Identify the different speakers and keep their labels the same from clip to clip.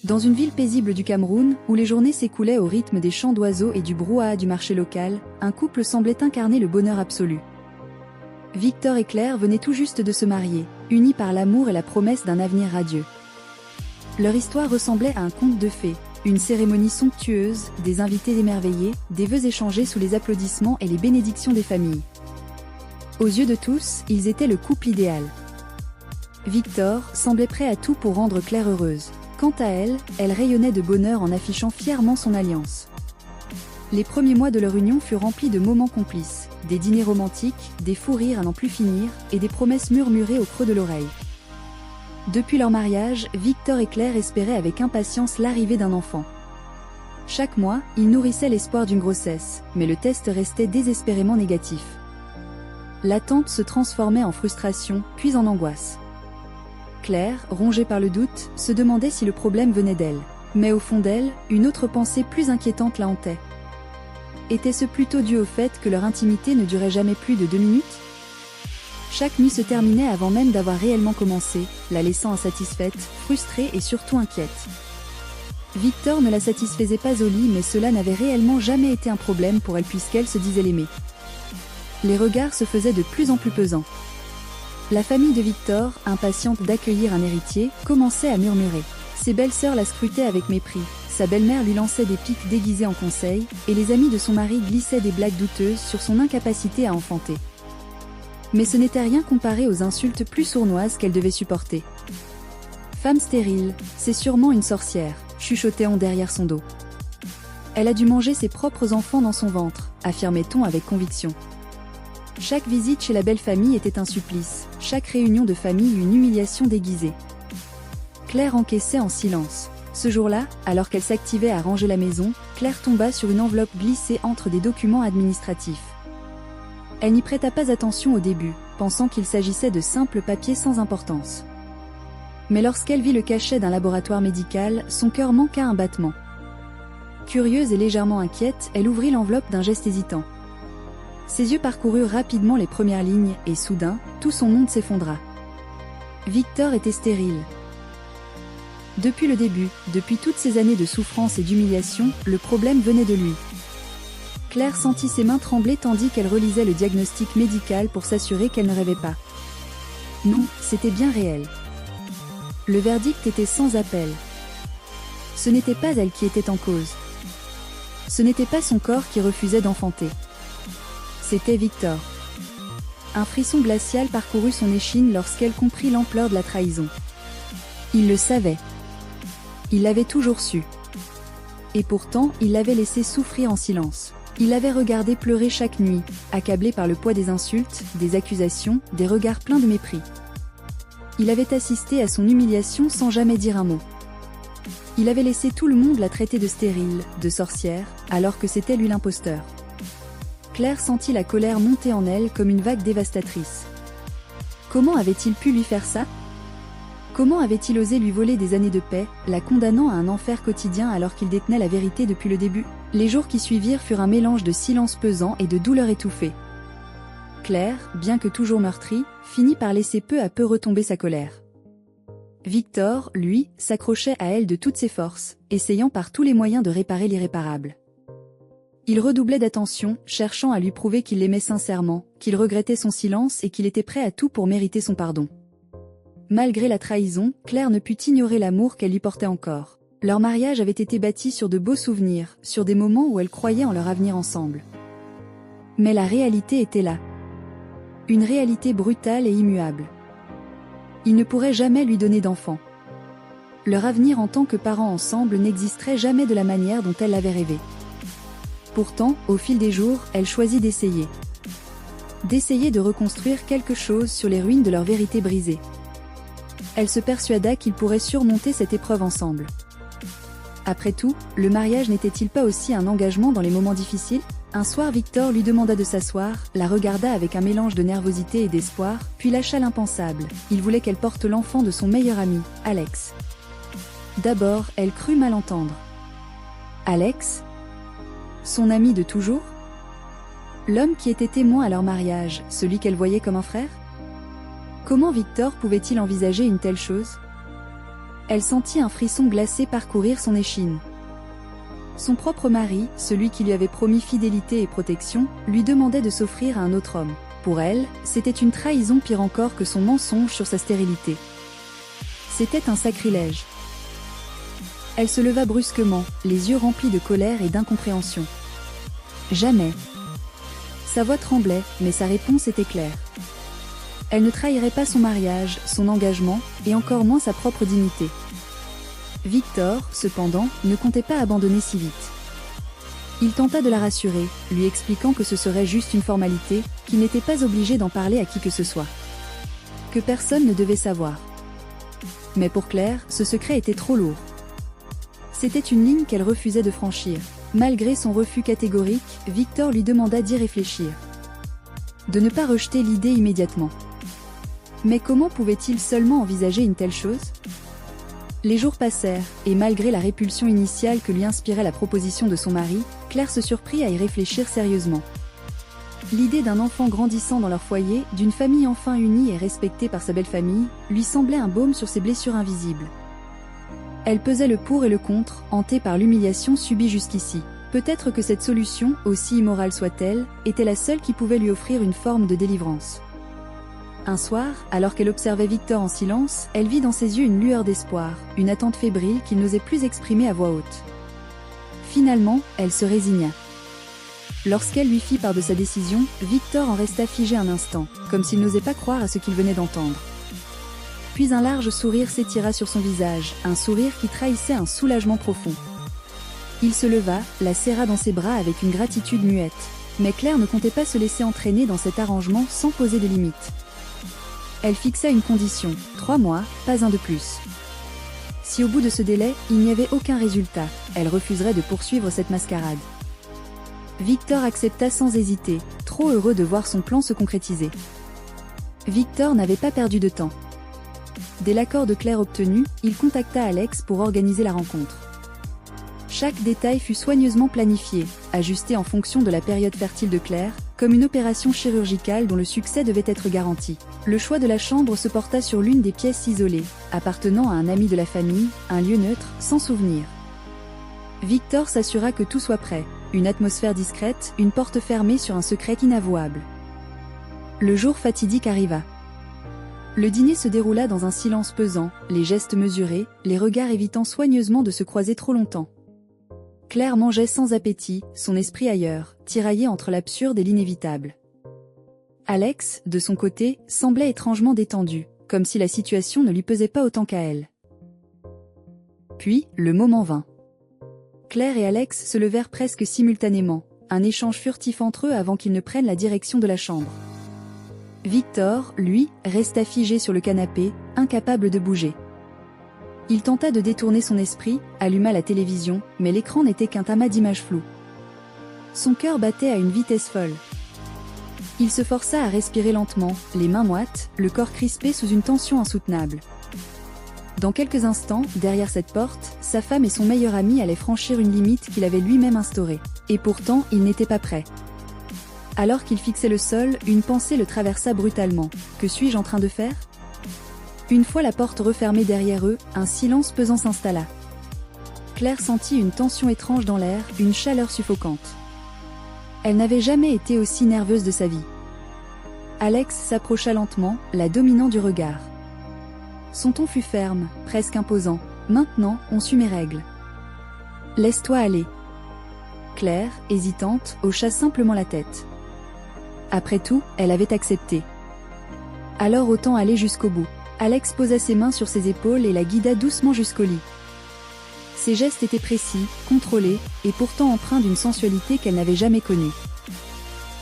Speaker 1: Dans une ville paisible du Cameroun, où les journées s'écoulaient au rythme des chants d'oiseaux et du brouhaha du marché local, un couple semblait incarner le bonheur absolu. Victor et Claire venaient tout juste de se marier, unis par l'amour et la promesse d'un avenir radieux. Leur histoire ressemblait à un conte de fées, une cérémonie somptueuse, des invités émerveillés, des vœux échangés sous les applaudissements et les bénédictions des familles. Aux yeux de tous, ils étaient le couple idéal. Victor semblait prêt à tout pour rendre Claire heureuse. Quant à elle, elle rayonnait de bonheur en affichant fièrement son alliance. Les premiers mois de leur union furent remplis de moments complices, des dîners romantiques, des fous rires à n'en plus finir, et des promesses murmurées au creux de l'oreille. Depuis leur mariage, Victor et Claire espéraient avec impatience l'arrivée d'un enfant. Chaque mois, ils nourrissaient l'espoir d'une grossesse, mais le test restait désespérément négatif. L'attente se transformait en frustration, puis en angoisse. Claire, rongée par le doute, se demandait si le problème venait d'elle. Mais au fond d'elle, une autre pensée plus inquiétante la hantait. Était-ce plutôt dû au fait que leur intimité ne durait jamais plus de 2 minutes ? Chaque nuit se terminait avant même d'avoir réellement commencé, la laissant insatisfaite, frustrée et surtout inquiète. Victor ne la satisfaisait pas au lit, mais cela n'avait réellement jamais été un problème pour elle puisqu'elle se disait l'aimer. Les regards se faisaient de plus en plus pesants. La famille de Victor, impatiente d'accueillir un héritier, commençait à murmurer. Ses belles-sœurs la scrutaient avec mépris, sa belle-mère lui lançait des piques déguisées en conseils, et les amis de son mari glissaient des blagues douteuses sur son incapacité à enfanter. Mais ce n'était rien comparé aux insultes plus sournoises qu'elle devait supporter. « Femme stérile, c'est sûrement une sorcière », chuchotait-on derrière son dos. « Elle a dû manger ses propres enfants dans son ventre », affirmait-on avec conviction. Chaque visite chez la belle famille était un supplice, chaque réunion de famille une humiliation déguisée. Claire encaissait en silence. Ce jour-là, alors qu'elle s'activait à ranger la maison, Claire tomba sur une enveloppe glissée entre des documents administratifs. Elle n'y prêta pas attention au début, pensant qu'il s'agissait de simples papiers sans importance. Mais lorsqu'elle vit le cachet d'un laboratoire médical, son cœur manqua un battement. Curieuse et légèrement inquiète, elle ouvrit l'enveloppe d'un geste hésitant. Ses yeux parcoururent rapidement les premières lignes, et soudain, tout son monde s'effondra. Victor était stérile. Depuis le début, depuis toutes ces années de souffrance et d'humiliation, le problème venait de lui. Claire sentit ses mains trembler tandis qu'elle relisait le diagnostic médical pour s'assurer qu'elle ne rêvait pas. Non, c'était bien réel. Le verdict était sans appel. Ce n'était pas elle qui était en cause. Ce n'était pas son corps qui refusait d'enfanter. C'était Victor. Un frisson glacial parcourut son échine lorsqu'elle comprit l'ampleur de la trahison. Il le savait. Il l'avait toujours su. Et pourtant, il l'avait laissé souffrir en silence. Il l'avait regardé pleurer chaque nuit, accablé par le poids des insultes, des accusations, des regards pleins de mépris. Il avait assisté à son humiliation sans jamais dire un mot. Il avait laissé tout le monde la traiter de stérile, de sorcière, alors que c'était lui l'imposteur. Claire sentit la colère monter en elle comme une vague dévastatrice. Comment avait-il pu lui faire ça ? Comment avait-il osé lui voler des années de paix, la condamnant à un enfer quotidien alors qu'il détenait la vérité depuis le début ? Les jours qui suivirent furent un mélange de silence pesant et de douleur étouffée. Claire, bien que toujours meurtrie, finit par laisser peu à peu retomber sa colère. Victor, lui, s'accrochait à elle de toutes ses forces, essayant par tous les moyens de réparer l'irréparable. Il redoublait d'attention, cherchant à lui prouver qu'il l'aimait sincèrement, qu'il regrettait son silence et qu'il était prêt à tout pour mériter son pardon. Malgré la trahison, Claire ne put ignorer l'amour qu'elle lui portait encore. Leur mariage avait été bâti sur de beaux souvenirs, sur des moments où elle croyait en leur avenir ensemble. Mais la réalité était là. Une réalité brutale et immuable. Il ne pourrait jamais lui donner d'enfant. Leur avenir en tant que parents ensemble n'existerait jamais de la manière dont elle l'avait rêvé. Pourtant, au fil des jours, elle choisit d'essayer. D'essayer de reconstruire quelque chose sur les ruines de leur vérité brisée. Elle se persuada qu'ils pourraient surmonter cette épreuve ensemble. Après tout, le mariage n'était-il pas aussi un engagement dans les moments difficiles ? Un soir, Victor lui demanda de s'asseoir, la regarda avec un mélange de nervosité et d'espoir, puis lâcha l'impensable. Il voulait qu'elle porte l'enfant de son meilleur ami, Alex. D'abord, elle crut mal entendre. Alex ? Son ami de toujours ? L'homme qui était témoin à leur mariage, celui qu'elle voyait comme un frère ? Comment Victor pouvait-il envisager une telle chose ? Elle sentit un frisson glacé parcourir son échine. Son propre mari, celui qui lui avait promis fidélité et protection, lui demandait de s'offrir à un autre homme. Pour elle, c'était une trahison pire encore que son mensonge sur sa stérilité. C'était un sacrilège. Elle se leva brusquement, les yeux remplis de colère et d'incompréhension. Jamais. Sa voix tremblait, mais sa réponse était claire. Elle ne trahirait pas son mariage, son engagement, et encore moins sa propre dignité. Victor, cependant, ne comptait pas abandonner si vite. Il tenta de la rassurer, lui expliquant que ce serait juste une formalité, qu'il n'était pas obligé d'en parler à qui que ce soit. Que personne ne devait savoir. Mais pour Claire, ce secret était trop lourd. C'était une ligne qu'elle refusait de franchir. Malgré son refus catégorique, Victor lui demanda d'y réfléchir. De ne pas rejeter l'idée immédiatement. Mais comment pouvait-il seulement envisager une telle chose ? Les jours passèrent, et malgré la répulsion initiale que lui inspirait la proposition de son mari, Claire se surprit à y réfléchir sérieusement. L'idée d'un enfant grandissant dans leur foyer, d'une famille enfin unie et respectée par sa belle famille, lui semblait un baume sur ses blessures invisibles. Elle pesait le pour et le contre, hantée par l'humiliation subie jusqu'ici. Peut-être que cette solution, aussi immorale soit-elle, était la seule qui pouvait lui offrir une forme de délivrance. Un soir, alors qu'elle observait Victor en silence, elle vit dans ses yeux une lueur d'espoir, une attente fébrile qu'il n'osait plus exprimer à voix haute. Finalement, elle se résigna. Lorsqu'elle lui fit part de sa décision, Victor en resta figé un instant, comme s'il n'osait pas croire à ce qu'il venait d'entendre. Puis un large sourire s'étira sur son visage, un sourire qui trahissait un soulagement profond. Il se leva, la serra dans ses bras avec une gratitude muette. Mais Claire ne comptait pas se laisser entraîner dans cet arrangement sans poser de limites. Elle fixa une condition, 3 mois, pas un de plus. Si au bout de ce délai, il n'y avait aucun résultat, elle refuserait de poursuivre cette mascarade. Victor accepta sans hésiter, trop heureux de voir son plan se concrétiser. Victor n'avait pas perdu de temps. Dès l'accord de Claire obtenu, il contacta Alex pour organiser la rencontre. Chaque détail fut soigneusement planifié, ajusté en fonction de la période fertile de Claire, comme une opération chirurgicale dont le succès devait être garanti. Le choix de la chambre se porta sur l'une des pièces isolées, appartenant à un ami de la famille, un lieu neutre, sans souvenir. Victor s'assura que tout soit prêt, une atmosphère discrète, une porte fermée sur un secret inavouable. Le jour fatidique arriva. Le dîner se déroula dans un silence pesant, les gestes mesurés, les regards évitant soigneusement de se croiser trop longtemps. Claire mangeait sans appétit, son esprit ailleurs, tiraillé entre l'absurde et l'inévitable. Alex, de son côté, semblait étrangement détendu, comme si la situation ne lui pesait pas autant qu'à elle. Puis, le moment vint. Claire et Alex se levèrent presque simultanément, un échange furtif entre eux avant qu'ils ne prennent la direction de la chambre. Victor, lui, resta figé sur le canapé, incapable de bouger. Il tenta de détourner son esprit, alluma la télévision, mais l'écran n'était qu'un amas d'images floues. Son cœur battait à une vitesse folle. Il se força à respirer lentement, les mains moites, le corps crispé sous une tension insoutenable. Dans quelques instants, derrière cette porte, sa femme et son meilleur ami allaient franchir une limite qu'il avait lui-même instaurée. Et pourtant, il n'était pas prêt. Alors qu'il fixait le sol, une pensée le traversa brutalement. Que suis-je en train de faire ? Une fois la porte refermée derrière eux, un silence pesant s'installa. Claire sentit une tension étrange dans l'air, une chaleur suffocante. Elle n'avait jamais été aussi nerveuse de sa vie. Alex s'approcha lentement, la dominant du regard. Son ton fut ferme, presque imposant. Maintenant, on suit mes règles. Laisse-toi aller. Claire, hésitante, hocha simplement la tête. Après tout, elle avait accepté. Alors autant aller jusqu'au bout. Alex posa ses mains sur ses épaules et la guida doucement jusqu'au lit. Ses gestes étaient précis, contrôlés, et pourtant empreints d'une sensualité qu'elle n'avait jamais connue.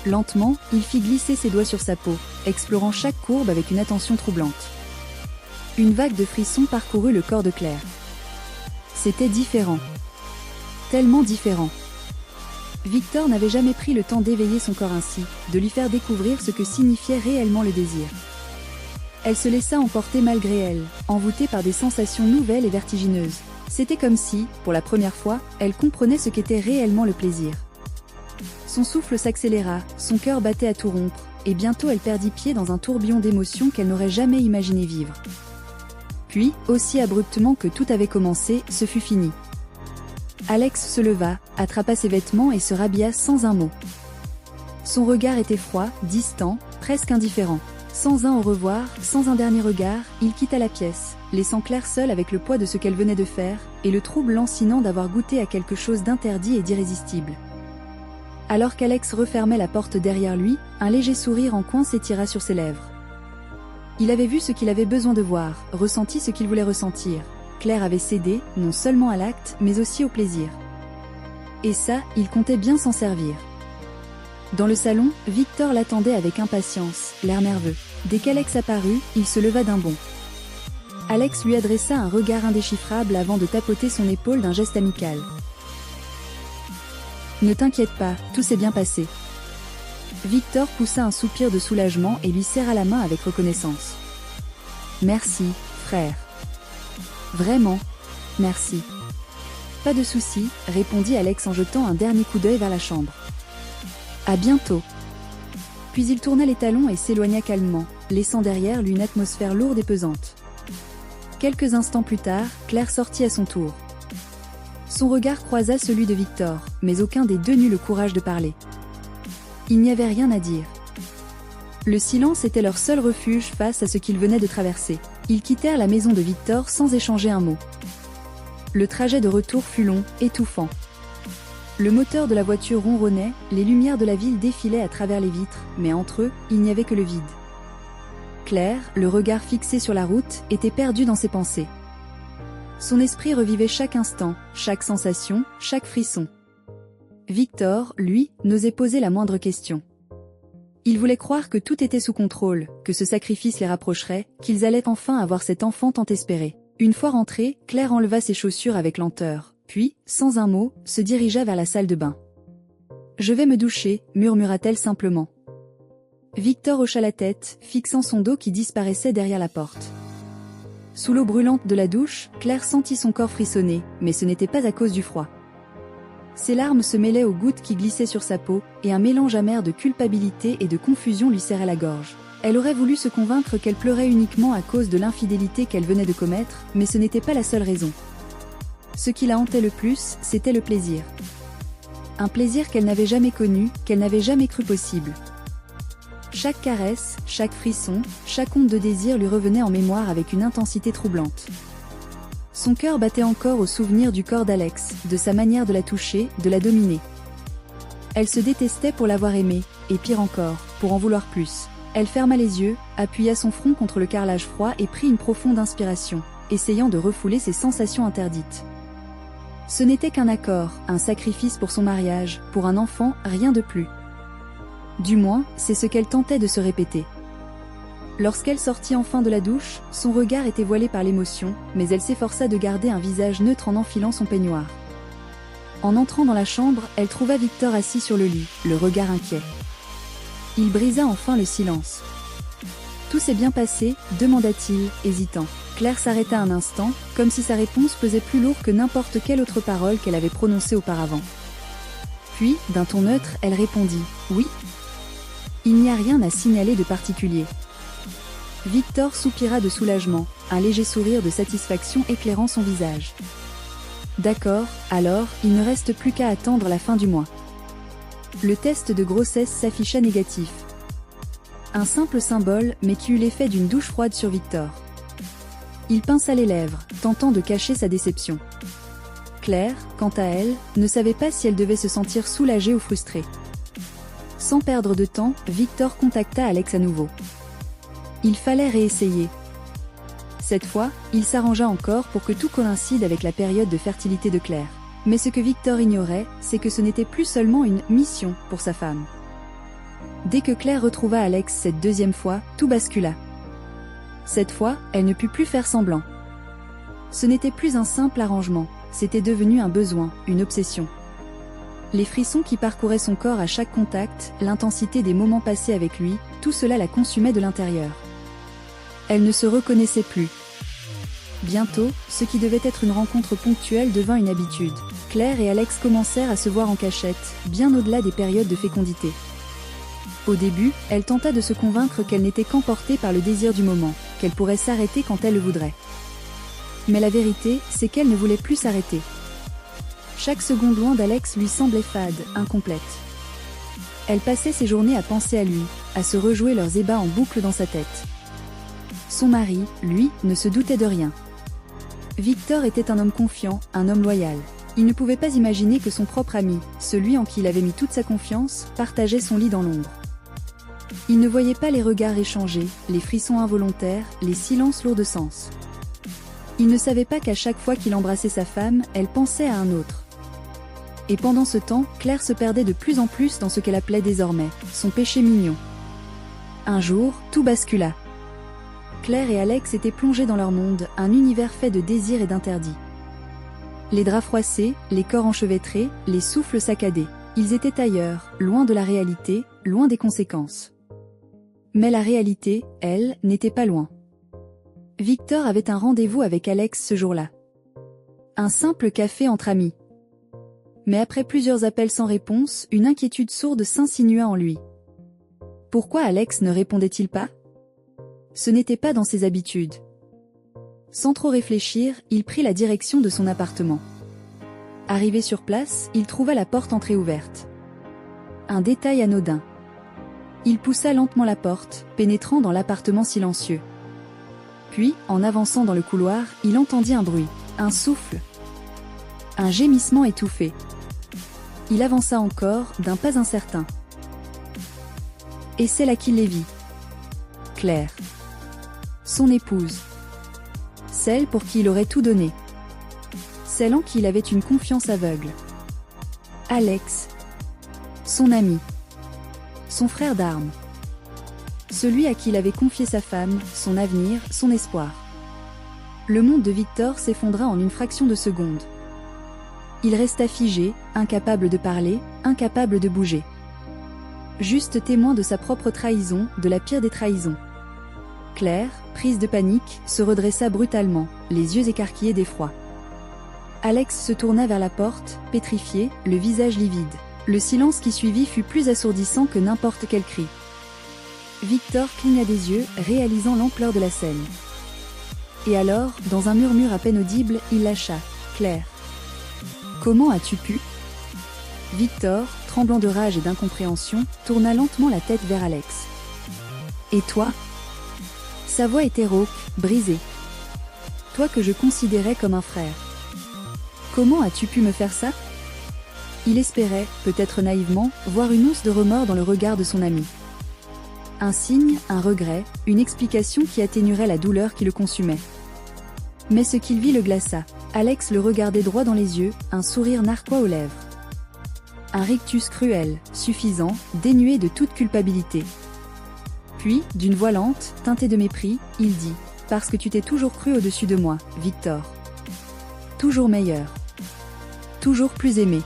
Speaker 1: Lentement, il fit glisser ses doigts sur sa peau, explorant chaque courbe avec une attention troublante. Une vague de frissons parcourut le corps de Claire. C'était différent. Tellement différent. Victor n'avait jamais pris le temps d'éveiller son corps ainsi, de lui faire découvrir ce que signifiait réellement le désir. Elle se laissa emporter malgré elle, envoûtée par des sensations nouvelles et vertigineuses. C'était comme si, pour la première fois, elle comprenait ce qu'était réellement le plaisir. Son souffle s'accéléra, son cœur battait à tout rompre, et bientôt elle perdit pied dans un tourbillon d'émotions qu'elle n'aurait jamais imaginé vivre. Puis, aussi abruptement que tout avait commencé, ce fut fini. Alex se leva, attrapa ses vêtements et se rhabilla sans un mot. Son regard était froid, distant, presque indifférent. Sans un au revoir, sans un dernier regard, il quitta la pièce, laissant Claire seule avec le poids de ce qu'elle venait de faire, et le trouble lancinant d'avoir goûté à quelque chose d'interdit et d'irrésistible. Alors qu'Alex refermait la porte derrière lui, un léger sourire en coin s'étira sur ses lèvres. Il avait vu ce qu'il avait besoin de voir, ressenti ce qu'il voulait ressentir. Claire avait cédé, non seulement à l'acte, mais aussi au plaisir. Et ça, il comptait bien s'en servir. Dans le salon, Victor l'attendait avec impatience, l'air nerveux. Dès qu'Alex apparut, il se leva d'un bond. Alex lui adressa un regard indéchiffrable avant de tapoter son épaule d'un geste amical. « Ne t'inquiète pas, tout s'est bien passé. » Victor poussa un soupir de soulagement et lui serra la main avec reconnaissance. « Merci, frère. Vraiment, merci. »« Pas de souci, » répondit Alex en jetant un dernier coup d'œil vers la chambre. « À bientôt. » Puis il tourna les talons et s'éloigna calmement, laissant derrière lui une atmosphère lourde et pesante. Quelques instants plus tard, Claire sortit à son tour. Son regard croisa celui de Victor, mais aucun des deux n'eut le courage de parler. Il n'y avait rien à dire. Le silence était leur seul refuge face à ce qu'ils venaient de traverser. Ils quittèrent la maison de Victor sans échanger un mot. Le trajet de retour fut long, étouffant. Le moteur de la voiture ronronnait, les lumières de la ville défilaient à travers les vitres, mais entre eux, il n'y avait que le vide. Claire, le regard fixé sur la route, était perdue dans ses pensées. Son esprit revivait chaque instant, chaque sensation, chaque frisson. Victor, lui, n'osait poser la moindre question. Il voulait croire que tout était sous contrôle, que ce sacrifice les rapprocherait, qu'ils allaient enfin avoir cet enfant tant espéré. Une fois rentrée, Claire enleva ses chaussures avec lenteur, puis, sans un mot, se dirigea vers la salle de bain. « Je vais me doucher », murmura-t-elle simplement. Victor hocha la tête, fixant son dos qui disparaissait derrière la porte. Sous l'eau brûlante de la douche, Claire sentit son corps frissonner, mais ce n'était pas à cause du froid. Ses larmes se mêlaient aux gouttes qui glissaient sur sa peau, et un mélange amer de culpabilité et de confusion lui serrait la gorge. Elle aurait voulu se convaincre qu'elle pleurait uniquement à cause de l'infidélité qu'elle venait de commettre, mais ce n'était pas la seule raison. Ce qui la hantait le plus, c'était le plaisir. Un plaisir qu'elle n'avait jamais connu, qu'elle n'avait jamais cru possible. Chaque caresse, chaque frisson, chaque onde de désir lui revenait en mémoire avec une intensité troublante. Son cœur battait encore au souvenir du corps d'Alex, de sa manière de la toucher, de la dominer. Elle se détestait pour l'avoir aimé, et pire encore, pour en vouloir plus. Elle ferma les yeux, appuya son front contre le carrelage froid et prit une profonde inspiration, essayant de refouler ses sensations interdites. Ce n'était qu'un accord, un sacrifice pour son mariage, pour un enfant, rien de plus. Du moins, c'est ce qu'elle tentait de se répéter. Lorsqu'elle sortit enfin de la douche, son regard était voilé par l'émotion, mais elle s'efforça de garder un visage neutre en enfilant son peignoir. En entrant dans la chambre, elle trouva Victor assis sur le lit, le regard inquiet. Il brisa enfin le silence. « Tout s'est bien passé ?» demanda-t-il, hésitant. Claire s'arrêta un instant, comme si sa réponse pesait plus lourd que n'importe quelle autre parole qu'elle avait prononcée auparavant. Puis, d'un ton neutre, elle répondit « Oui. Il n'y a rien à signaler de particulier. » Victor soupira de soulagement, un léger sourire de satisfaction éclairant son visage. « D'accord, alors, il ne reste plus qu'à attendre la fin du mois. » Le test de grossesse s'afficha négatif. Un simple symbole, mais qui eut l'effet d'une douche froide sur Victor. Il pinça les lèvres, tentant de cacher sa déception. Claire, quant à elle, ne savait pas si elle devait se sentir soulagée ou frustrée. Sans perdre de temps, Victor contacta Alex à nouveau. Il fallait réessayer. Cette fois, il s'arrangea encore pour que tout coïncide avec la période de fertilité de Claire. Mais ce que Victor ignorait, c'est que ce n'était plus seulement une mission pour sa femme. Dès que Claire retrouva Alex cette deuxième fois, tout bascula. Cette fois, elle ne put plus faire semblant. Ce n'était plus un simple arrangement, c'était devenu un besoin, une obsession. Les frissons qui parcouraient son corps à chaque contact, l'intensité des moments passés avec lui, tout cela la consumait de l'intérieur. Elle ne se reconnaissait plus. Bientôt, ce qui devait être une rencontre ponctuelle devint une habitude. Claire et Alex commencèrent à se voir en cachette, bien au-delà des périodes de fécondité. Au début, elle tenta de se convaincre qu'elle n'était qu'emportée par le désir du moment, qu'elle pourrait s'arrêter quand elle le voudrait. Mais la vérité, c'est qu'elle ne voulait plus s'arrêter. Chaque seconde loin d'Alex lui semblait fade, incomplète. Elle passait ses journées à penser à lui, à se rejouer leurs ébats en boucle dans sa tête. Son mari, lui, ne se doutait de rien. Victor était un homme confiant, un homme loyal. Il ne pouvait pas imaginer que son propre ami, celui en qui il avait mis toute sa confiance, partageait son lit dans l'ombre. Il ne voyait pas les regards échangés, les frissons involontaires, les silences lourds de sens. Il ne savait pas qu'à chaque fois qu'il embrassait sa femme, elle pensait à un autre. Et pendant ce temps, Claire se perdait de plus en plus dans ce qu'elle appelait désormais son péché mignon. Un jour, tout bascula. Claire et Alex étaient plongés dans leur monde, un univers fait de désirs et d'interdits. Les draps froissés, les corps enchevêtrés, les souffles saccadés. Ils étaient ailleurs, loin de la réalité, loin des conséquences. Mais la réalité, elle, n'était pas loin. Victor avait un rendez-vous avec Alex ce jour-là. Un simple café entre amis. Mais après plusieurs appels sans réponse, une inquiétude sourde s'insinua en lui. Pourquoi Alex ne répondait-il pas ? Ce n'était pas dans ses habitudes. Sans trop réfléchir, il prit la direction de son appartement. Arrivé sur place, il trouva la porte entrée-ouverte. Un détail anodin. Il poussa lentement la porte, pénétrant dans l'appartement silencieux. Puis, en avançant dans le couloir, il entendit un bruit, un souffle. Un gémissement étouffé. Il avança encore, d'un pas incertain. Et c'est là qu'il les vit. Claire. Son épouse. Celle pour qui il aurait tout donné. Celle en qui il avait une confiance aveugle. Alex. Son ami. Son frère d'armes. Celui à qui il avait confié sa femme, son avenir, son espoir. Le monde de Victor s'effondra en une fraction de seconde. Il resta figé, incapable de parler, incapable de bouger. Juste témoin de sa propre trahison, de la pire des trahisons. Claire, prise de panique, se redressa brutalement, les yeux écarquillés d'effroi. Alex se tourna vers la porte, pétrifié, le visage livide. Le silence qui suivit fut plus assourdissant que n'importe quel cri. Victor cligna des yeux, réalisant l'ampleur de la scène. Et alors, dans un murmure à peine audible, il lâcha « Claire. Comment as-tu pu ?» Victor, tremblant de rage et d'incompréhension, tourna lentement la tête vers Alex. « Et toi ?» Sa voix était rauque, brisée. « Toi que je considérais comme un frère. Comment as-tu pu me faire ça ?» Il espérait, peut-être naïvement, voir une once de remords dans le regard de son ami. Un signe, un regret, une explication qui atténuerait la douleur qui le consumait. Mais ce qu'il vit le glaça. Alex le regardait droit dans les yeux, un sourire narquois aux lèvres. Un rictus cruel, suffisant, dénué de toute culpabilité. Puis, d'une voix lente, teintée de mépris, il dit « Parce que tu t'es toujours cru au-dessus de moi, Victor. Toujours meilleur. Toujours plus aimé.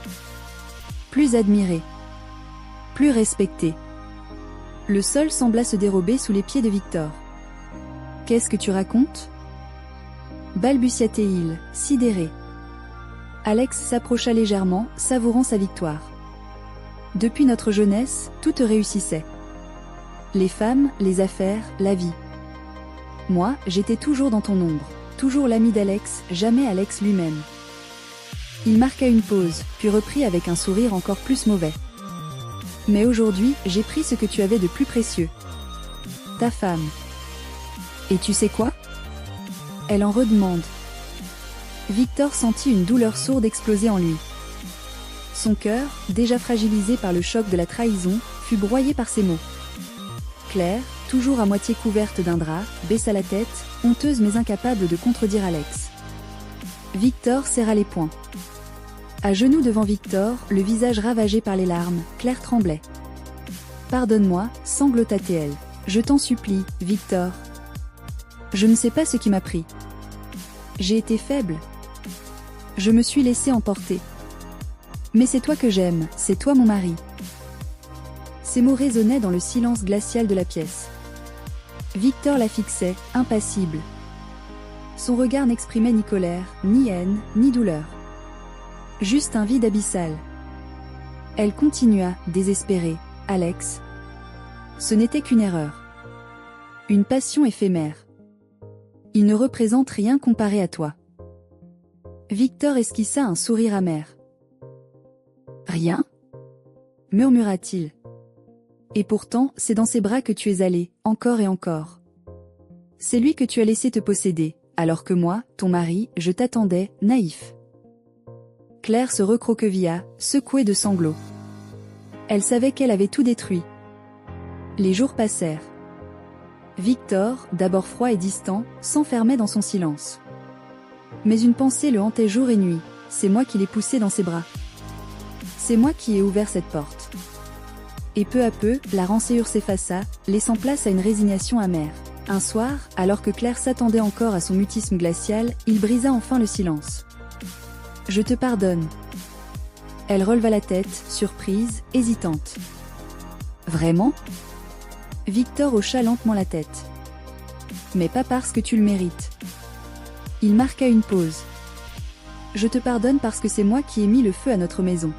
Speaker 1: Plus admiré. Plus respecté. » Le sol sembla se dérober sous les pieds de Victor. « Qu'est-ce que tu racontes ?» balbutia-t-il, sidéré. Alex s'approcha légèrement, savourant sa victoire. Depuis notre jeunesse, tout te réussissait. Les femmes, les affaires, la vie. Moi, j'étais toujours dans ton ombre, toujours l'ami d'Alex, jamais Alex lui-même. Il marqua une pause, puis reprit avec un sourire encore plus mauvais. Mais aujourd'hui, j'ai pris ce que tu avais de plus précieux. Ta femme. Et tu sais quoi ? Elle en redemande. Victor sentit une douleur sourde exploser en lui. Son cœur, déjà fragilisé par le choc de la trahison, fut broyé par ces mots. Claire, toujours à moitié couverte d'un drap, baissa la tête, honteuse mais incapable de contredire Alex. Victor serra les poings. À genoux devant Victor, le visage ravagé par les larmes, Claire tremblait. « Pardonne-moi, » sanglota-t-elle. « Je t'en supplie, Victor. Je ne sais pas ce qui m'a pris. J'ai été faible. Je me suis laissé emporter. Mais c'est toi que j'aime, c'est toi mon mari. » Ces mots résonnaient dans le silence glacial de la pièce. Victor la fixait, impassible. Son regard n'exprimait ni colère, ni haine, ni douleur. Juste un vide abyssal. Elle continua, désespérée. « Alex. Ce n'était qu'une erreur. Une passion éphémère. Il ne représente rien comparé à toi. Victor esquissa un sourire amer. Rien? Murmura-t-il. Et pourtant, c'est dans ses bras que tu es allé, encore et encore. C'est lui que tu as laissé te posséder, alors que moi, ton mari, je t'attendais, naïf. Claire se recroquevilla, secouée de sanglots. Elle savait qu'elle avait tout détruit. Les jours passèrent. Victor, d'abord froid et distant, s'enfermait dans son silence. Mais une pensée le hantait jour et nuit, c'est moi qui l'ai poussé dans ses bras. C'est moi qui ai ouvert cette porte. Et peu à peu, la rancœur s'effaça, laissant place à une résignation amère. Un soir, alors que Claire s'attendait encore à son mutisme glacial, il brisa enfin le silence. « Je te pardonne. » Elle releva la tête, surprise, hésitante. « Vraiment ?» Victor hocha lentement la tête. « Mais pas parce que tu le mérites. » Il marqua une pause. « Je te pardonne parce que c'est moi qui ai mis le feu à notre maison. »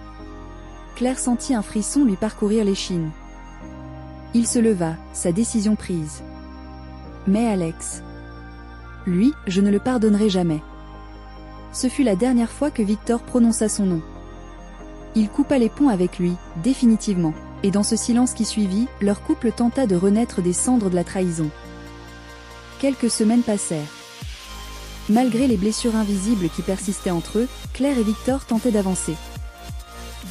Speaker 1: Claire sentit un frisson lui parcourir l'échine. Il se leva, sa décision prise. Mais Alex. Lui, je ne le pardonnerai jamais. Ce fut la dernière fois que Victor prononça son nom. Il coupa les ponts avec lui, définitivement, et dans ce silence qui suivit, leur couple tenta de renaître des cendres de la trahison. Quelques semaines passèrent. Malgré les blessures invisibles qui persistaient entre eux, Claire et Victor tentaient d'avancer.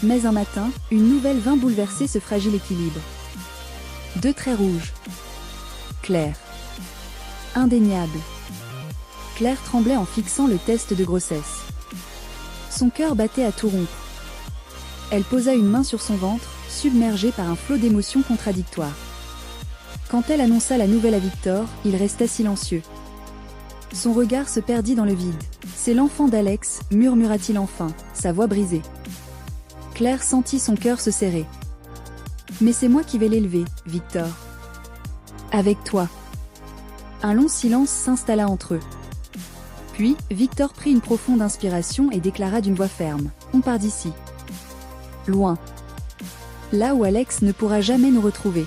Speaker 1: Mais un matin, une nouvelle vint bouleverser ce fragile équilibre. 2 traits rouges. Claire. Indéniable. Claire tremblait en fixant le test de grossesse. Son cœur battait à tout rompre. Elle posa une main sur son ventre, submergée par un flot d'émotions contradictoires. Quand elle annonça la nouvelle à Victor, il resta silencieux. Son regard se perdit dans le vide. « C'est l'enfant d'Alex », murmura-t-il enfin, sa voix brisée. Claire sentit son cœur se serrer. « Mais c'est moi qui vais l'élever, Victor. »« Avec toi. » Un long silence s'installa entre eux. Puis, Victor prit une profonde inspiration et déclara d'une voix ferme. « On part d'ici. Loin. Là où Alex ne pourra jamais nous retrouver. »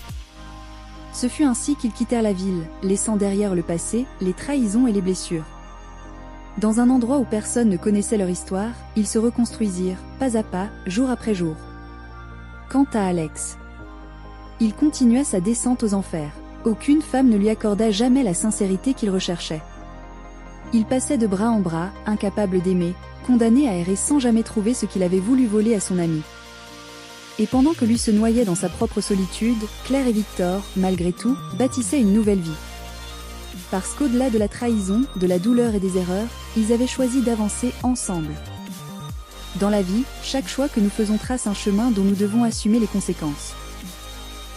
Speaker 1: Ce fut ainsi qu'ils quittèrent la ville, laissant derrière le passé, les trahisons et les blessures. Dans un endroit où personne ne connaissait leur histoire, ils se reconstruisirent, pas à pas, jour après jour. Quant à Alex, il continua sa descente aux enfers. Aucune femme ne lui accorda jamais la sincérité qu'il recherchait. Il passait de bras en bras, incapable d'aimer, condamné à errer sans jamais trouver ce qu'il avait voulu voler à son ami. Et pendant que lui se noyait dans sa propre solitude, Claire et Victor, malgré tout, bâtissaient une nouvelle vie. Parce qu'au-delà de la trahison, de la douleur et des erreurs, ils avaient choisi d'avancer ensemble. Dans la vie, chaque choix que nous faisons trace un chemin dont nous devons assumer les conséquences.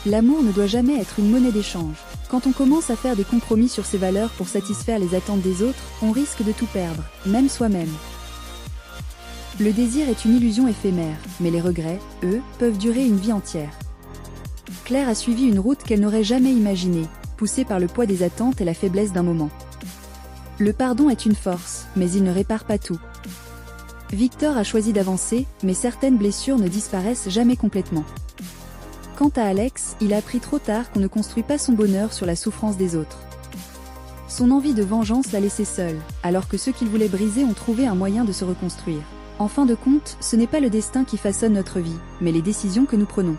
Speaker 1: L'amour ne doit jamais être une monnaie d'échange. Quand on commence à faire des compromis sur ses valeurs pour satisfaire les attentes des autres, on risque de tout perdre, même soi-même. Le désir est une illusion éphémère, mais les regrets, eux, peuvent durer une vie entière. Claire a suivi une route qu'elle n'aurait jamais imaginée, poussée par le poids des attentes et la faiblesse d'un moment. Le pardon est une force, mais il ne répare pas tout. Victor a choisi d'avancer, mais certaines blessures ne disparaissent jamais complètement. Quant à Alex, il a appris trop tard qu'on ne construit pas son bonheur sur la souffrance des autres. Son envie de vengeance l'a laissé seul, alors que ceux qu'il voulait briser ont trouvé un moyen de se reconstruire. En fin de compte, ce n'est pas le destin qui façonne notre vie, mais les décisions que nous prenons.